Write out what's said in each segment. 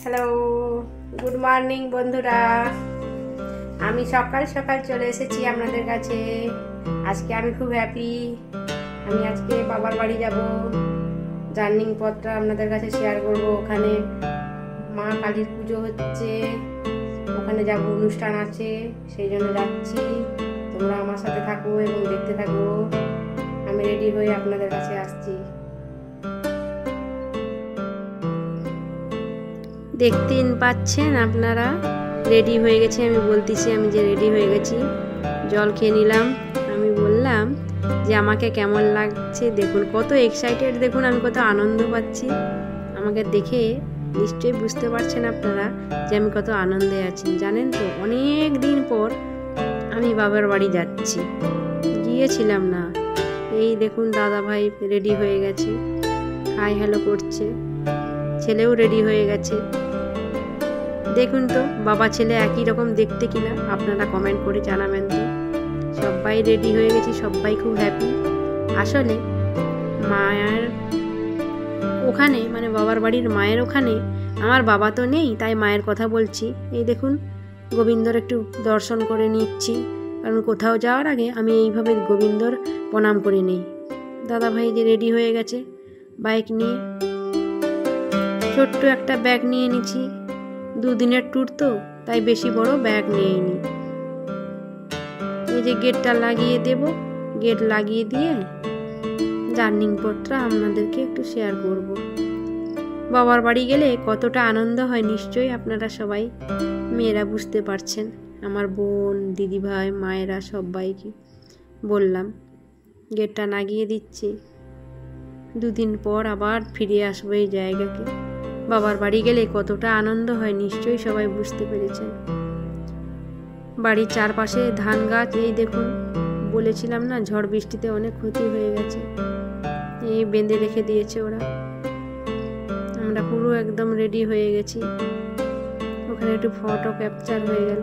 Hello, good morning বন্ধুরা। আমি সকাল সকাল চলে এসেছি আপনাদের কাছে। আজকে আমি খুব হ্যাপি। আমি আজকে বাবার বাড়ি যাব। জার্নিং পথটা আপনাদের কাছে শেয়ার করব। ওখানে মা কালীর পুজো হচ্ছে, ওখানে যাব, অনুষ্ঠান আছে, সেই জন্য যাচ্ছি। তোমরা আমার সাথে থাকো এবং দেখতে থাকো। আমি রেডি হয়ে আপনাদের কাছে আসছি। দেখতেই পাচ্ছেন আপনারা, রেডি হয়ে গেছি। আমি বলতেছি আমি যে রেডি হয়ে গেছি। জল খেয়ে নিলাম। আমি বললাম যে আমাকে কেমন লাগছে দেখুন, কত এক্সাইটেড দেখুন, আমি কত আনন্দ পাচ্ছি। আমাকে দেখে নিশ্চয়ই বুঝতে পারছেন আপনারা যে আমি কত আনন্দে আছি। জানেন তো, অনেক দিন পর আমি বাবার বাড়ি যাচ্ছি, গিয়েছিলাম না। এই দেখুন দাদা ভাই রেডি হয়ে গেছে, হাই হ্যালো করছে। ছেলেও রেডি হয়ে গেছে। দেখুন তো বাবা ছেলে একই রকম দেখতে কিনা, আপনারা কমেন্ট করে জানাবেন তো। সবাই রেডি হয়ে গেছি, সবাই খুব হ্যাপি। আসলে মায়ের ওখানে, মানে বাবার বাড়ির মায়ের ওখানে আমার বাবা তো নেই, তাই মায়ের কথা বলছি। এই দেখুন গোবিন্দর একটু দর্শন করে নিচ্ছি, কারণ কোথাও যাওয়ার আগে আমি এইভাবে গোবিন্দর প্রণাম করে নিই। দাদা ভাই যে রেডি হয়ে গেছে বাইক নিয়ে, ছোট্ট একটা ব্যাগ নিয়ে নিচ্ছি। দুদিনের ট্যুর তো, তাই বেশি বড় ব্যাগ নিয়ে নিই। এই যে গেটটা লাগিয়ে দেব, গেট লাগিয়ে দিয়ে জার্নিং পথটা আপনাদেরকে একটু শেয়ার করব। বাবার বাড়ি গেলে কতটা আনন্দ হয় নিশ্চয়ই আপনারা সবাই মেয়েরা বুঝতে পারছেন। আমার বোন, দিদি ভাই, মায়েরা সবাইকে বললাম গেটটা লাগিয়ে দিচ্ছি। দুদিন পর আবার ফিরে আসবো এই জায়গাকে। বাবার বাড়ি গেলে কতটা আনন্দ হয় নিশ্চয়ই সবাই বুঝতে পেরেছেন। বাড়ির চারপাশে ধান গাছ, এই দেখুন বলেছিলাম না ঝড় বৃষ্টিতে অনেক ক্ষতি হয়ে গেছে, এই বেঁধে রেখে দিয়েছে ওরা। আমরা পুরো একদম রেডি হয়ে গেছি। ওখানে একটু ফটো ক্যাপচার হয়ে গেল।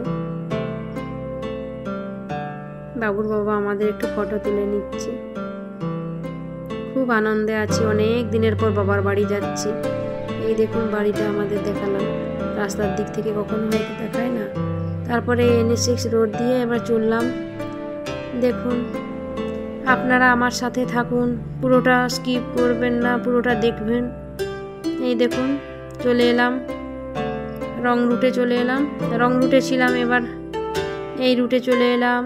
বাবুর বাবা আমাদের একটু ফটো তুলে নিচ্ছে। খুব আনন্দে আছি, অনেক দিনের পর বাবার বাড়ি যাচ্ছি। এই দেখুন বাড়িটা আমাদের দেখালাম, রাস্তার দিক থেকে কখনো হয়তো দেখায় না। তারপরে NH6 রোড দিয়ে এবার চললাম। দেখুন আপনারা আমার সাথে থাকুন, পুরোটা স্কিপ করবেন না, পুরোটা দেখবেন। এই দেখুন চলে এলাম, রং রুটে চলে এলাম। রং রুটে ছিলাম, এবার এই রুটে চলে এলাম।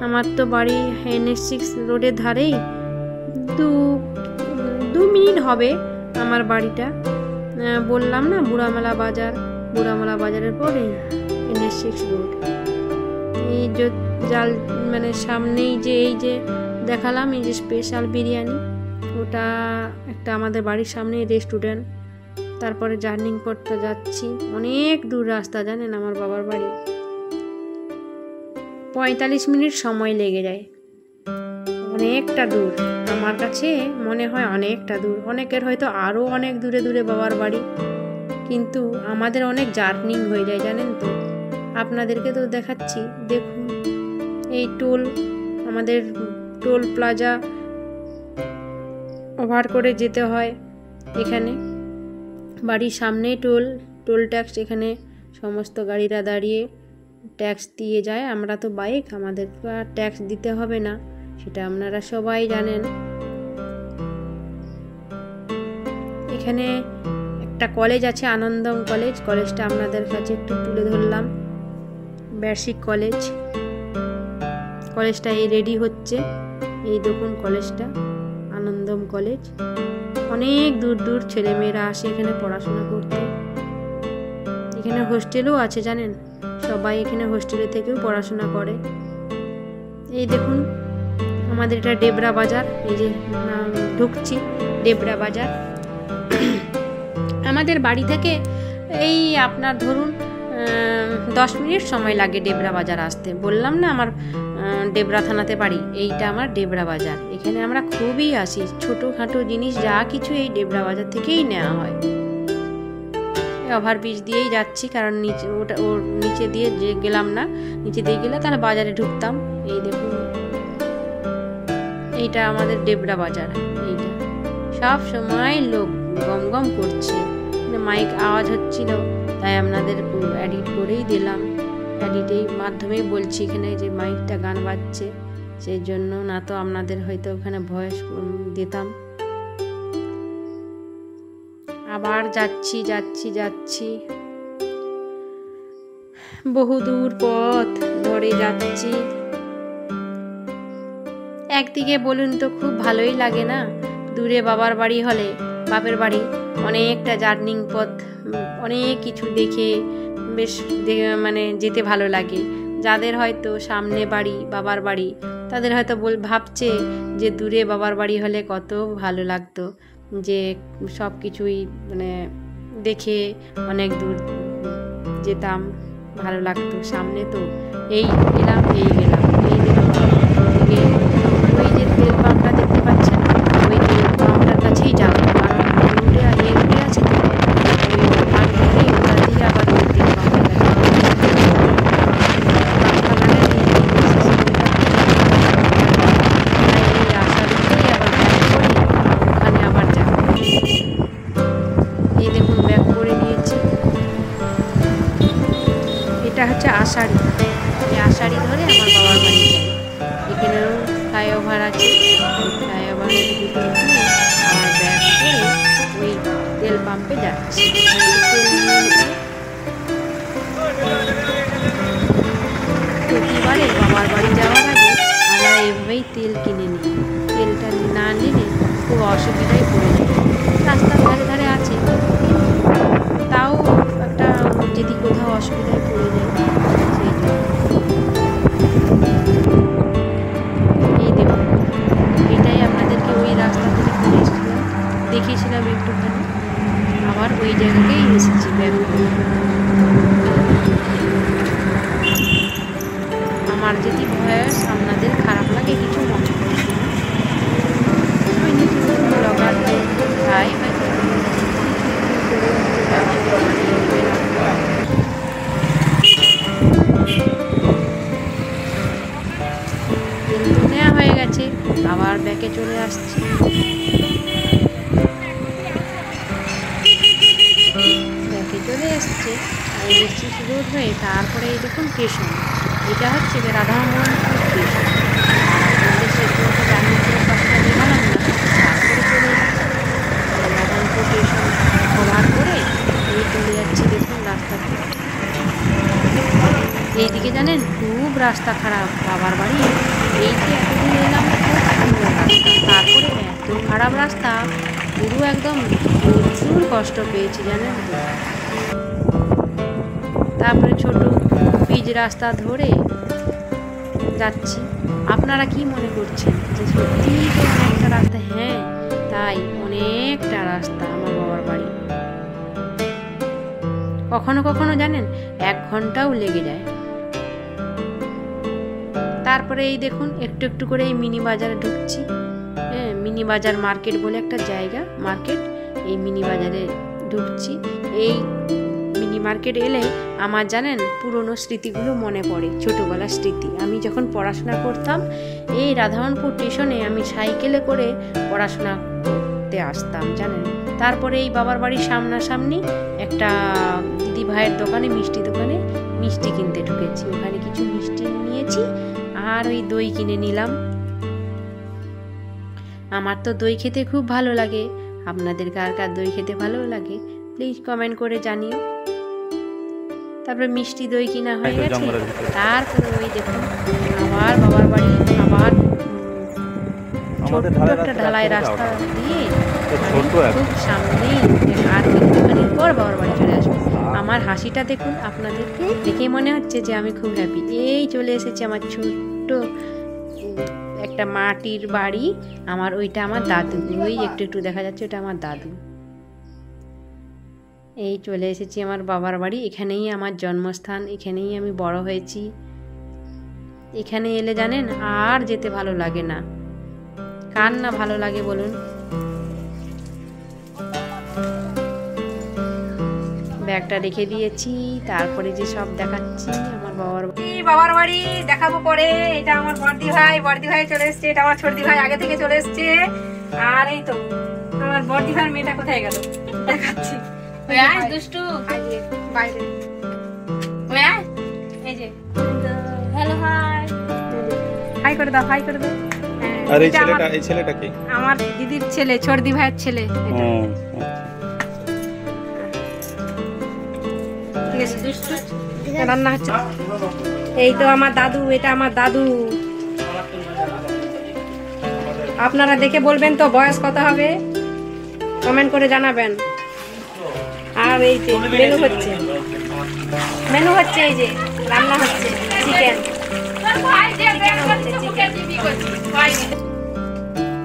আমার তো বাড়ি NH6 রোডের ধারেই, দু মিনিট হবে আমার বাড়িটা। বললাম না বুড়ামেলা বাজার, বুড়ামেলা বাজারের পরে NH6 রোড। এই যে জাল, মানে সামনেই যে এই যে দেখালাম, এই যে স্পেশাল বিরিয়ানি, ওটা একটা আমাদের বাড়ির সামনে রেস্টুরেন্ট। তারপরে জার্নিং পথটা যাচ্ছি, অনেক দূর রাস্তা জানেন আমার বাবার বাড়ি। 45 মিনিট সময় লেগে যায়, অনেকটা দূর। আমার কাছে মনে হয় অনেকটা দূর, অনেকের হয়তো আরও অনেক দূরে দূরে বাবার বাড়ি, কিন্তু আমাদের অনেক জার্নিং হয়ে যায় জানেন তো। আপনাদেরকে তো দেখাচ্ছি, দেখুন এই টোল, আমাদের টোল প্লাজা ওভার করে যেতে হয়। এখানে বাড়ির সামনেই টোল ট্যাক্স, এখানে সমস্ত গাড়িরা দাঁড়িয়ে ট্যাক্স দিয়ে যায়। আমরা তো বাইক, আমাদের তো আর ট্যাক্স দিতে হবে না, সেটা আপনারা সবাই জানেন। এখানে একটা কলেজ আছে, আনন্দম কলেজ। কলেজটা আপনাদের কাছে একটু তুলে ধরলাম, বেসিক কলেজ। কলেজটা এই রেডি হচ্ছে, এই দেখুন কলেজটা আনন্দম কলেজ। অনেক দূর দূর ছেলেমেয়েরা আসে এখানে পড়াশোনা করতে। এখানে হোস্টেলও আছে জানেন, সবাই এখানে হোস্টেলে থেকেও পড়াশোনা করে। এই দেখুন আমাদের এটা ডেবরা বাজার, এই যে ঢুকছি ডেবরা বাজার। আমাদের বাড়ি থেকে এই আপনার ধরুন 10 মিনিট সময় লাগে ডেবরা বাজার আসতে। বললাম না আমার ডেবরা থানাতে বাড়ি, এইটা আমার ডেবরা বাজার। এখানে আমরা খুবই আসি, ছোটোখাটো জিনিস যা কিছু এই ডেবরা বাজার থেকেই নেওয়া হয়। ওভারব্রিজ দিয়েই যাচ্ছি, কারণ নিচে ওর নিচে দিয়ে যে গেলাম না, নিচে দিয়ে গেলে তাহলে বাজারে ঢুকতাম। এই দেখুন এইটা আমাদের ডেবরা বাজার। এইটা সব সময় লোক গম গম করছে, মাইক আওয়াজ হচ্ছিল, তাই আপনাদের এডিট করেই দিলাম। এডিটের মাধ্যমেই বলছি এখানে যে মাইকটা গান বাজছে, সেই জন্য, না তো আপনাদের হয়তো ওখানে ভয়েস দিতাম। আবার যাচ্ছি যাচ্ছি যাচ্ছি, বহুদূর পথ ধরে যাচ্ছি। একদিকে বলুন তো খুব ভালোই লাগে না? দূরে বাবার বাড়ি হলে, বাপের বাড়ি, অনেকটা জার্নিং পথ, অনেক কিছু দেখে বেশ মানে যেতে ভালো লাগে। যাদের হয়তো সামনে বাড়ি, বাবার বাড়ি, তাদের হয়তো ভাবছে যে দূরে বাবার বাড়ি হলে কত ভালো লাগতো, যে সব কিছুই মানে দেখে অনেক দূর যেতাম, ভালো লাগতো। সামনে তো এই গেলাম, এই গেলাম, এই গেলাম, ওই যে তেল পাম্পটা দেখতে পাচ্ছেন, ওই তেল পাম্পটার কাছেই যাবো, কারণ রুটে আছে তো, ওই ওটা দিয়ে আবার ওই তেল পাম্পের ওখানে আবার যাবো। এই দেখুন ব্যাক করে নিয়েছি। এটা হচ্ছে আষাঢ়ি, এই আষাঢ়ি ধরে আমার বাবার বাড়ি যাই। এখানেও ফ্লাইওভার আছে, ওই ফ্লাইওভারের ভিতরে দিয়ে আমার ব্যাক করে ওই তেল পাম্পে যাচ্ছি। প্রতিবারে বাবার বাড়ি যাওয়ার আগে আমরা এভাবেই তেল কিনে নিই। তেলটা না নিলে খুব অসুবিধায় পড়ে যায়। রাস্তার ধারে ধারে আছে, তাও একটা যদি কোথাও অসুবিধায় পড়ে যায় সেই জন্য। এই দেখুন, এটাই আপনাদেরকে ওই রাস্তা থেকে ঘুরে এসেছিলাম, দেখিয়েছিলাম একটুখানি, আবার ওই জায়গাতেই এসেছি ব্যাক করে। আমার যদি ভয়েস আপনাদের খারাপ লাগে কিছু মনে করছি না, ওই নতুন ব্লগার তাই হয়তো নেওয়া হয়ে গেছে, আবার ব্যাকে চলে আসছি। ব্যাকে চলে এসছে রোড হয়ে, তারপরে এই দেখুন স্টেশন, এটা হচ্ছে রাধামোহনপুর স্টেশন। তারপরে চলে রাধামোহনপুর স্টেশন কভার করে এই চলে যাচ্ছি দেখুন রাস্তাতে। এইদিকে জানেন খুব রাস্তা খারাপ বাবার বাড়ি, এই যে এতদিন এলাম খুব সুন্দর রাস্তা, তারপরে এত খারাপ রাস্তা, পুরো একদম প্রচুর কষ্ট পেয়েছি জানেন তো। তারপরে ছোট পিচ রাস্তা ধরে যাচ্ছি। আপনারা কি মনে করছেন যে সত্যিই তো অনেকটা রাস্তা? হ্যাঁ, তাই অনেকটা রাস্তা আমার বাবার বাড়ি। কখনো কখনো জানেন 1 ঘন্টাও লেগে যায়। তারপরে এই দেখুন একটু একটু করে এই মিনি বাজারে ঢুকছি। হ্যাঁ, মিনি বাজার মার্কেট বলে একটা জায়গা, মার্কেট, এই মিনি বাজারে ঢুকছি। এই মিনি মার্কেট এলে আমার জানেন পুরনো স্মৃতিগুলো মনে পড়ে, ছোটোবেলার স্মৃতি। আমি যখন পড়াশোনা করতাম এই রাধামোহনপুর স্টেশনে আমি সাইকেলে করে পড়াশোনা করতে আসতাম জানেন। তারপরে এই বাবার বাড়ির সামনাসামনি একটা দিদি ভাইয়ের দোকানে, মিষ্টি দোকানে মিষ্টি কিনতে ঢুকেছি। ওখানে কিছু মিষ্টি নিয়েছি আর ওই দই কিনে নিলাম। আমার তো দই খেতে খুব ভালো লাগে। আপনাদের কার কার দই খেতে ভালো লাগে প্লিজ কমেন্ট করে জানিও। তারপরে মিষ্টি দই কিনা হয়ে গেছে, তারপরে ওই দেখুন আবার বাবার বাড়ি, আবার ছোট্ট একটা ঢালাই রাস্তা দিয়ে খুব সামনেই, আর একটুখানির পর বাবার বাড়ি চলে আসবে। আমার হাসিটা দেখুন, আপনাদেরকে দেখে মনে হচ্ছে যে আমি খুব হ্যাপি। এই চলে এসেছি আমার ছোট্ট একটা মাটির বাড়ি, আমার ওইটা আমার দাদু, ওই একটু একটু দেখা যাচ্ছে ওটা আমার দাদু। এই চলে এসেছি আমার বাবার বাড়ি, এখানেই আমার জন্মস্থান, এখানেই আমি বড় হয়েছি। এখানে এলে জানেন আর যেতে ভালো লাগে না। কার না ভালো লাগে বলুন? ব্যাগটা রেখে দিয়েছি, তারপরে যে সব দেখাচ্ছি আমার বাবার বাড়ি দেখাবো পরে। এটা আমার বড়দি ভাই চলে এসছে, এটা আমার ছোটদি ভাই আগে থেকে চলে এসছে। আর এই তো আমার বড়দি ভাইয়ের মেয়েটা কোথায় গেল দেখাচ্ছি, দুষ্টু বাইরে এই যে হ্যালো হাই করে দাও হাই করে দাও। আর এই ছেলেটা কি? আমার দিদির ছেলে, ছোটদি ভাইয়ের ছেলে। ঠিক আছে দুষ্টু রান্না হচ্ছে। এই তো আমার দাদু, এটা আমার দাদু। আপনারা দেখে বলবেন তো বয়স কত হবে, কমেন্ট করে জানাবেন। আর এই যে মেনু হচ্ছে এই যে রান্না হচ্ছে চিকেন।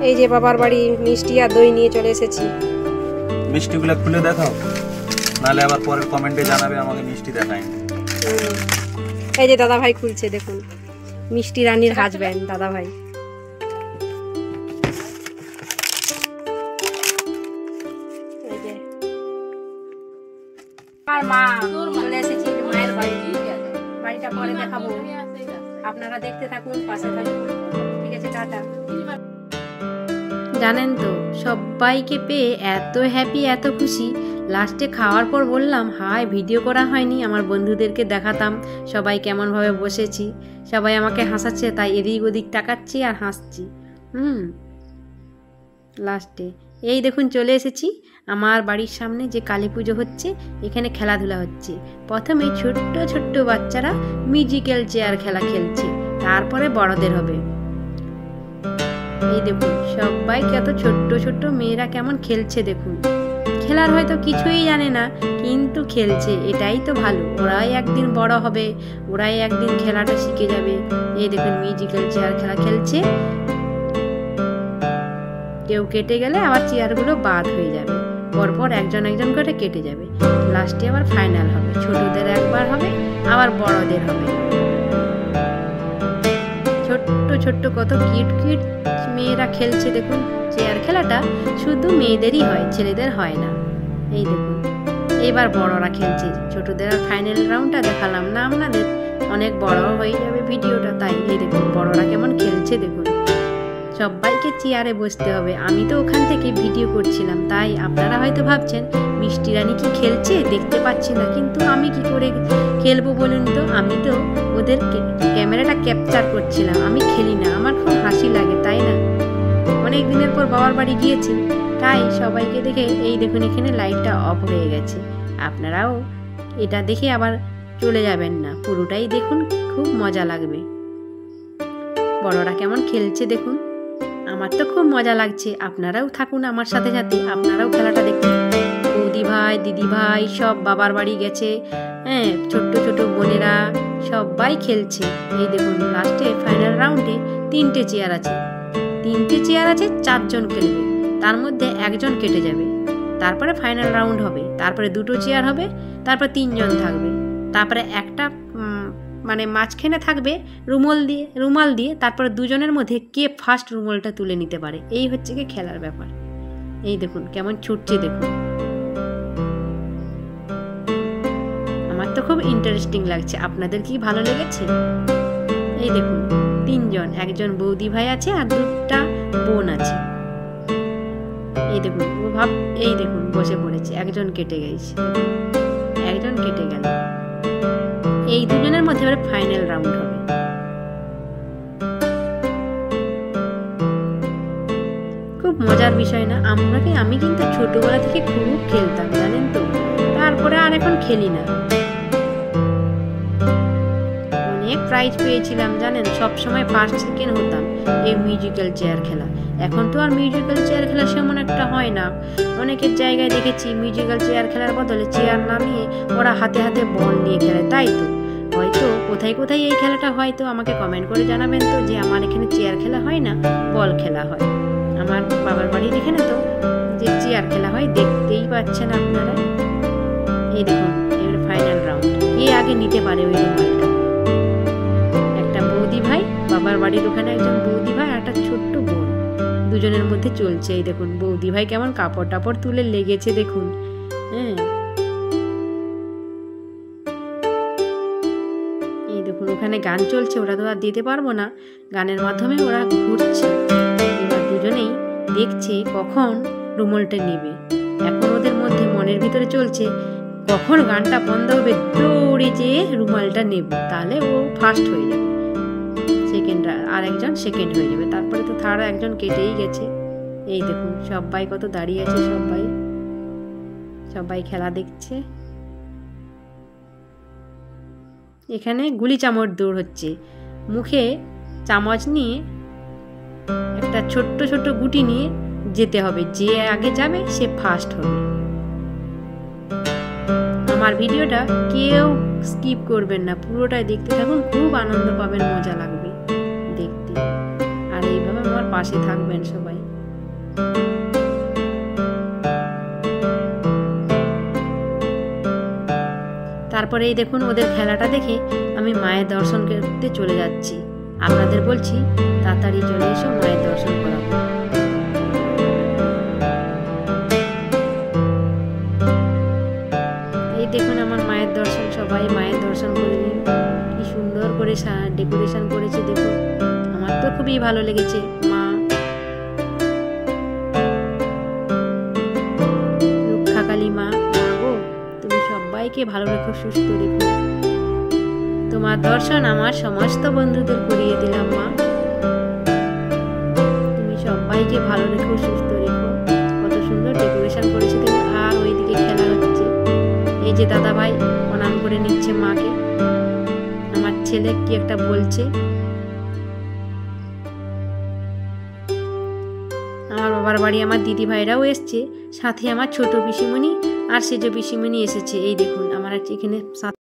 এই যে বাবার বাড়ি মিষ্টি আর দই নিয়ে চলে এসেছি। মিষ্টিগুলো খুলে দেখাও, নাহলে আবার পরের কমেন্টে জানাবে আমাকে মিষ্টি দেখায়নি। এই যে দাদা ভাই খুলছে, দেখুন মিষ্টি রানীর হাজবেন্ড দাদা ভাই। মা চলে এসেছি মায়ের বাড়ি, বাড়িটা পরে দেখাবো, আপনারা দেখতে থাকুন, পাশে থাকুন। ঠিক আছে, টাটা। জানেন তো সবাইকে পেয়ে এত হ্যাপি, এত খুশি। লাস্টে খাওয়ার পর বললাম হাই ভিডিও করা হয়নি, আমার বন্ধুদেরকে দেখাতাম সবাই কেমনভাবে বসেছি। সবাই আমাকে হাসাচ্ছে, তাই এদিক ওদিক তাকাচ্ছি আর হাসছি। লাস্টে এই দেখুন চলে এসেছি আমার বাড়ির সামনে যে কালী পুজো হচ্ছে, এখানে খেলাধুলা হচ্ছে। প্রথমে ছোট্ট ছোট্ট বাচ্চারা মিউজিক্যাল চেয়ার খেলা খেলছে, তারপরে বড়দের হবে। এই দেখুন সবাই কত ছোট্ট ছোট্ট মেয়েরা কেমন খেলছে দেখুন। খেলার হয়তো কিছুই জানে না, কিন্তু খেলছে, এটাই তো ভালো। ওরাই একদিন বড় হবে, ওরাই একদিন খেলাটা শিখে যাবে। এই দেখুন মিউজিক্যাল চেয়ার খেলা খেলছে। কেউ কেটে গেলে আবার চেয়ারগুলো বাদ হয়ে যাবে, পরপর একজন একজন করে কেটে যাবে। লাস্টে আবার ফাইনাল হবে, ছোটদের একবার হবে, আবার বড়দের হবে। ছোট্ট ছোট্ট কত কিউট কিউট মেয়েরা খেলছে দেখুন। চেয়ার খেলাটা শুধু মেয়েদেরই হয়, ছেলেদের হয় না। এই দেখুন এবার বড়রা খেলছে, ছোটদের আর ফাইনাল রাউন্ডটা দেখালাম না আপনাদের, অনেক বড় হয়ে যাবে ভিডিওটা। তাই এই দেখুন বড়রা কেমন খেলছে দেখুন। সবাইকে চেয়ারে বসতে হবে। আমি তো ওখান থেকে ভিডিও করছিলাম, তাই আপনারা হয়তো ভাবছেন মিষ্টি রানী কি খেলছে দেখতে পাচ্ছি না, কিন্তু আমি কি করে খেলবো বলুন তো। আমি তো ওদের ক্যামেরাটা ক্যাপচার করছিলাম, আমি খেলি না। আমার খুব হাসি লাগে, তাই না? অনেক দিনের পর বাবার বাড়ি গিয়েছি, তাই সবাইকে দেখে এই দেখুন এখানে লাইটটা অফ হয়ে গেছে। আপনারাও এটা দেখে আবার চলে যাবেন না, পুরোটাই দেখুন, খুব মজা লাগবে। বড়রা কেমন খেলছে দেখুন, আমার তো খুব মজা লাগছে। আপনারাও থাকুন আমার সাথে সাথে, আপনারাও খেলাটা দেখুন। বৌদি ভাই, দিদি ভাই সব বাবার বাড়ি গেছে, হ্যাঁ, ছোট্ট ছোট বোনেরা সবাই খেলছে। এই দেখুন লাস্টে ফাইনাল রাউন্ডে 3টে চেয়ার আছে, 3টে চেয়ার আছে, 4 জন খেলবে, তার মধ্যে একজন কেটে যাবে। তারপরে ফাইনাল রাউন্ড হবে, তারপরে 2টো চেয়ার হবে, তারপর 3 জন থাকবে, তারপরে একটা মানে মাঝখানে থাকবে রুমাল দিয়ে, তারপরে 2 জনের মধ্যে কে ফার্স্ট রুমালটা তুলে নিতে পারে। এই হচ্ছে কি খেলার ব্যাপার। এই দেখুন কেমন ছুটছে দেখুন, আমার তো খুব ইন্টারেস্টিং লাগছে। আপনাদের কি ভালো লেগেছে? এই দেখুন 3 জন, একজন বৌদি ভাই আছে আর 2টা বোন আছে। এই দেখুন এই দেখুন বসে পড়েছে, একজন কেটে গেছে, একজন কেটে গেল। এই 2 জনের মধ্যে এবারে ফাইনাল রাউন্ড হবে। খুব মজার বিষয় না? আমি কিন্তু ছোটবেলা থেকে খুব খেলতাম জানেন তো, তারপরে আর এখন খেলি না। অনেক প্রাইজ পেয়েছিলাম জানেন, সবসময় ফার্স্ট সেকেন্ড হতাম এই মিউজিক্যাল চেয়ার খেলা। এখন তো আর মিউজিক্যাল চেয়ার খেলা সেমন একটা হয় না। অনেকের জায়গায় দেখেছি মিউজিক্যাল চেয়ার খেলার বদলে চেয়ার না নিয়ে ওরা হাতে হাতে বল নিয়ে খেলে। তাই তো হয়তো কোথায় কোথায় এই খেলাটা হয়, তো আমাকে কমেন্ট করে জানাবেন তো যে আমার এখানে চেয়ার খেলা হয় না, বল খেলা হয়। আমার বাবার বাড়ির এখানে তো যে চেয়ার খেলা হয়, দেখতেই পাচ্ছেন আপনারা। এই দেখুন এর ফাইনাল রাউন্ড, কে আগে নিতে পারে ওই রুমালটা। একটা বৌদি ভাই, বাবার বাড়ির ওখানে একজন বৌদি ভাই আর একটা ছোট্ট বোন, 2 জনের মধ্যে চলছে। এই দেখুন বৌদি ভাই কেমন কাপড় টাপড় তুলে লেগেছে দেখুন। হ্যাঁ এই দেখুন ওখানে গান চলছে, ওরা তো আর দিতে পারবো না, গানের মাধ্যমে ওরা ঘুরছে। এবার 2 জনেই দেখছে কখন রুমালটা নেবে। এখন ওদের মধ্যে মনের ভিতরে চলছে কখন গানটা বন্ধ হবে, দৌড়ে যেয়ে রুমালটা নেব, তাহলে ও ফার্স্ট হয়ে যাবে, সেকেন্ড আর একজন সেকেন্ড হয়ে যাবে। তারপরে তো থার্ড একজন কেটেই গেছে। এই দেখুন সবাই কত দাঁড়িয়ে আছে, সবাই খেলা দেখছে। এখানে গুলি চামচ দৌড় হচ্ছে, মুখে চামচ নিয়ে একটা ছোট্ট ছোট্ট গুটি নিয়ে যেতে হবে, যে আগে যাবে সে ফার্স্ট হবে। আমার ভিডিওটা কেউ স্কিপ করবেন না, পুরোটাই দেখতে থাকুন, খুব আনন্দ পাবেন, মজা লাগবে দেখতে। আর এইভাবে আমার পাশে থাকবেন সবাই। তারপরে এই দেখুন ওদের খেলাটা দেখে আমি মায়ের দর্শন করতে চলে যাচ্ছি। আপনাদের বলছি তাড়াতাড়ি চলে এসো, মায়ের দর্শন করাবো। এই দেখুন আমার মায়ের দর্শন, সবাই মায়ের দর্শন করে নিন। কি সুন্দর করে ডেকোরেশন করেছে দেখুন, আমার তো খুবই ভালো লেগেছে। মা রক্ষাকালী মা, গো তুমি সবাইকে ভালো রেখো, সুস্থ রেখো। তোমার দর্শন আমার সমস্ত বন্ধুদের করিয়ে দিলাম মা, তুমি সবাইকে ভালো রেখো, সুস্থ রেখো। কত সুন্দর ডেকোরেশন করেছে দেখুন। আর ওইদিকে খেলা হচ্ছে, এই যে দাদা ভাই প্রণাম করে নিচ্ছে মাকে। আমার ছেলে কি একটা বলছে। আমার বাবার বাড়ি আমার দিদি ভাইরাও এসছে, সাথে আমার ছোট পিসিমণি আর সেজ পিসিমণি এসেছে। এই দেখুন আমার এখানে